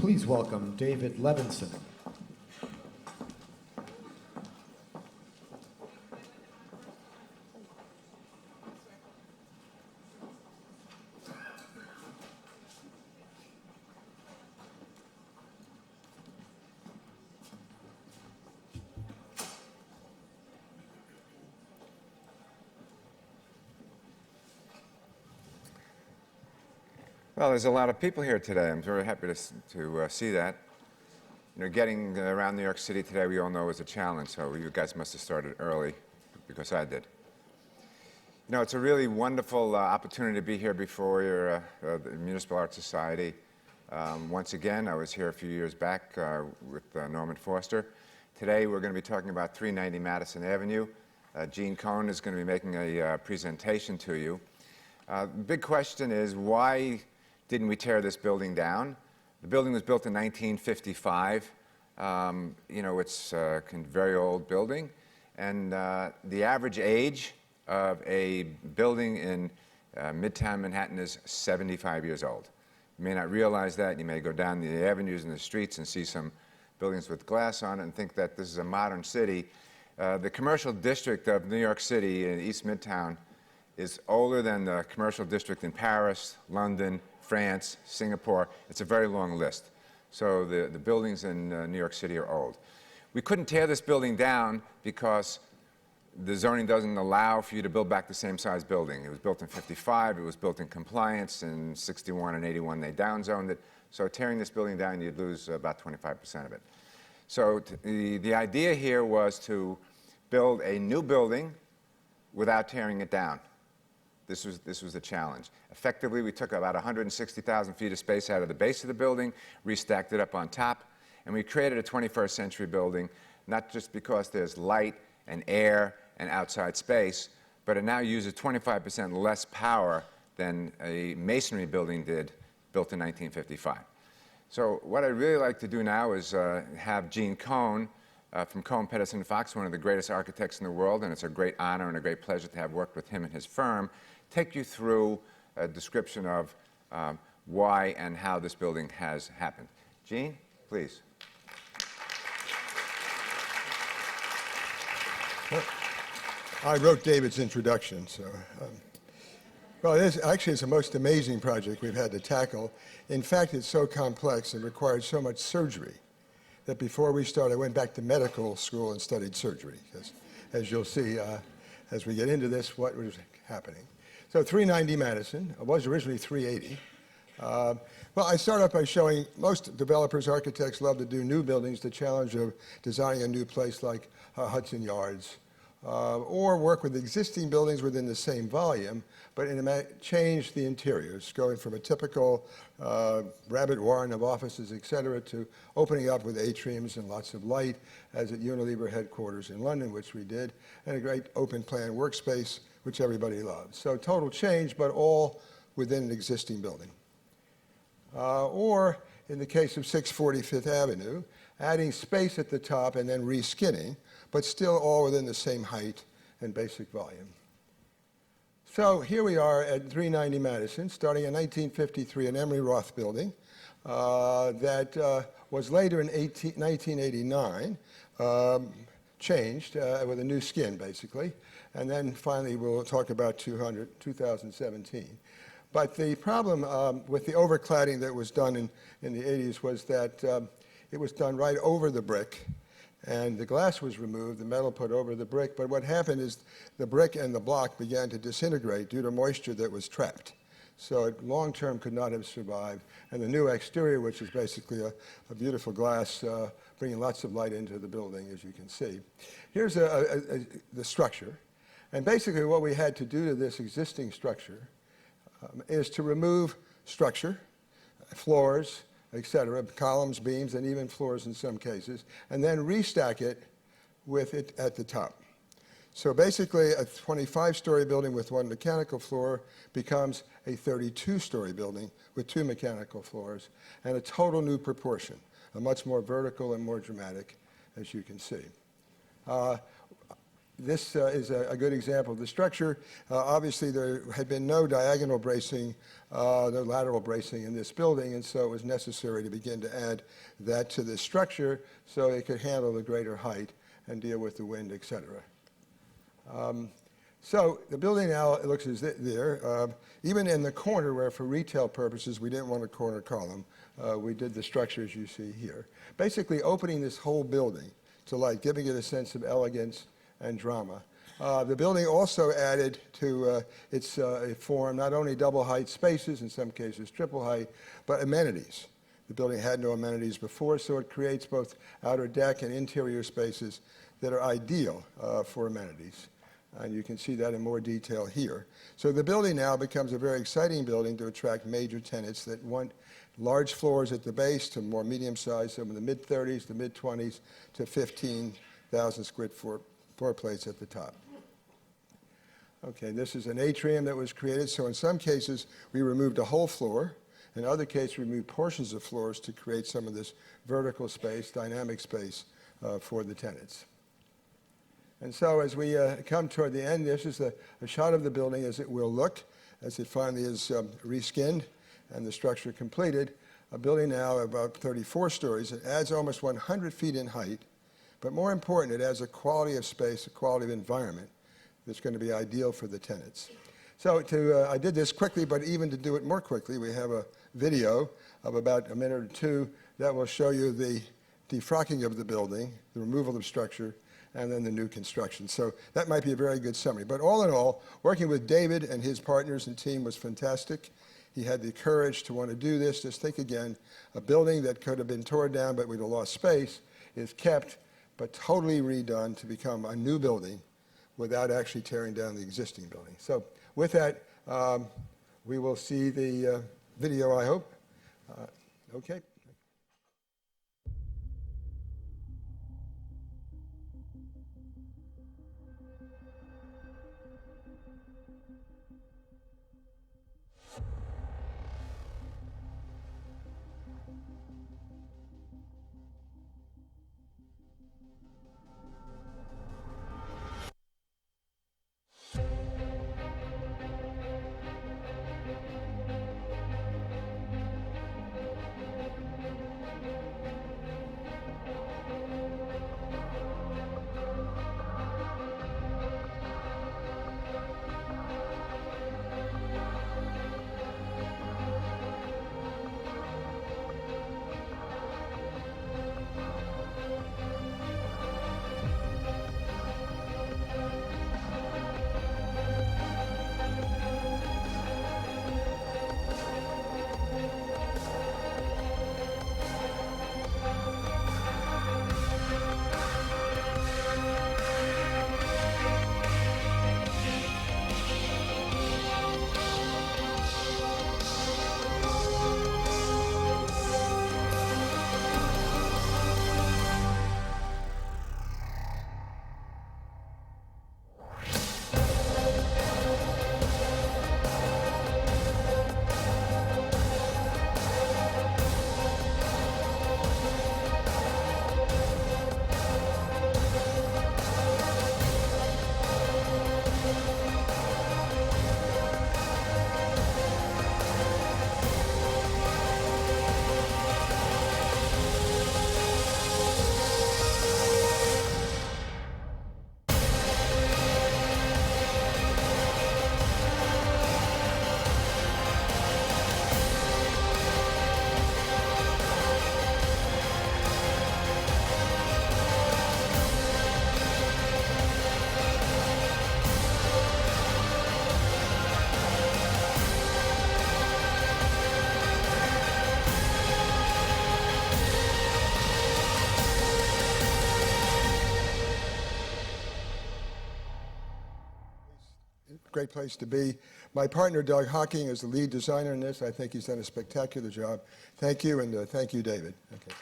Please welcome David Levinson. Well, there's a lot of people here today. I'm very happy to see that. You know, getting around New York City today, we all know, is a challenge, so you guys must have started early, because I did. You know, it's a really wonderful opportunity to be here before the Municipal Art Society. Once again, I was here a few years back with Norman Foster. Today, we're going to be talking about 390 Madison Avenue. Eugene Kohn is going to be making a presentation to you. The big question is, why didn't we tear this building down? The building was built in 1955. You know, it's a very old building. And the average age of a building in Midtown Manhattan is 75 years old. You may not realize that. You may go down the avenues and the streets and see some buildings with glass on it and think that this is a modern city. The commercial district of New York City in East Midtown is older than the commercial district in Paris, London, France, Singapore. It's a very long list. So the buildings in New York City are old. We couldn't tear this building down because the zoning doesn't allow for you to build back the same size building. It was built in 55, it was built in compliance. In 61 and 81, they downzoned it. So tearing this building down, you'd lose about 25% of it. So the idea here was to build a new building without tearing it down. This was the challenge. Effectively, we took about 160,000 feet of space out of the base of the building, restacked it up on top, and we created a 21st century building, not just because there's light and air and outside space, but it now uses 25% less power than a masonry building did, built in 1955. So what I'd really like to do now is have Eugene Kohn from Kohn, Pedersen, Fox, one of the greatest architects in the world, and it's a great honor and a great pleasure to have worked with him and his firm, take you through a description of why and how this building has happened. Gene, please. Well, I wrote David's introduction, so. Well, actually, it's the most amazing project we've had to tackle. In fact, it's so complex and required so much surgery that before we started, I went back to medical school and studied surgery, because as you'll see, as we get into this, what was happening. So 390 Madison, it was originally 380. Well, I start off by showing most developers, architects love to do new buildings, the challenge of designing a new place like Hudson Yards, or work with existing buildings within the same volume, but change the interiors, going from a typical rabbit warren of offices, et cetera, to opening up with atriums and lots of light, as at Unilever headquarters in London, which we did, and a great open plan workspace, which everybody loves. So total change, but all within an existing building. Or in the case of 640 Fifth Avenue, adding space at the top and then reskinning, but still all within the same height and basic volume. So here we are at 390 Madison, starting in 1953, an Emery Roth building that was later in 1989 changed with a new skin, basically. And then finally, we'll talk about 2017. But the problem with the overcladding that was done in the 80s was that it was done right over the brick, and the glass was removed, the metal put over the brick. But what happened is the brick and the block began to disintegrate due to moisture that was trapped. So it long-term could not have survived. And the new exterior, which is basically a beautiful glass, bringing lots of light into the building, as you can see. Here's the structure. And basically what we had to do to this existing structure is to remove structure, floors, et cetera, columns, beams, and even floors in some cases, and then restack it with it at the top. So basically a 25-story building with one mechanical floor becomes a 32-story building with two mechanical floors and a total new proportion, a much more vertical and more dramatic, as you can see. this is a good example of the structure. Obviously, there had been no diagonal bracing, no lateral bracing in this building, and so it was necessary to begin to add that to this structure so it could handle the greater height and deal with the wind, et cetera. So the building now, it looks as there. Even in the corner where for retail purposes we didn't want a corner column, we did the structure as you see here. Basically opening this whole building to light, giving it a sense of elegance and drama. The building also added to its form not only double height spaces, in some cases triple height, but amenities. The building had no amenities before, so it creates both outer deck and interior spaces that are ideal for amenities. And you can see that in more detail here. So the building now becomes a very exciting building to attract major tenants that want large floors at the base to more medium-sized, some in the mid-30s to mid-20s to 15,000 square foot floor plates at the top. Okay, this is an atrium that was created. So in some cases, we removed a whole floor. In other cases, we removed portions of floors to create some of this vertical space, dynamic space for the tenants. And so as we come toward the end, this is a shot of the building as it will look, as it finally is reskinned and the structure completed. A building now about 34 stories. It adds almost 100 feet in height, but more important, it adds a quality of space, a quality of environment that's going to be ideal for the tenants. So I did this quickly, but even to do it more quickly, we have a video of about a minute or two that will show you the defrocking of the building, the removal of structure, and then the new construction. So that might be a very good summary. But all in all, working with David and his partners and team was fantastic. He had the courage to want to do this. Just think again, a building that could have been torn down but we'd have lost space is kept but totally redone to become a new building without actually tearing down the existing building. So with that, we will see the video, I hope. Okay. Great place to be. My partner, Doug Hocking, is the lead designer in this. I think he's done a spectacular job. Thank you, and thank you, David. Okay.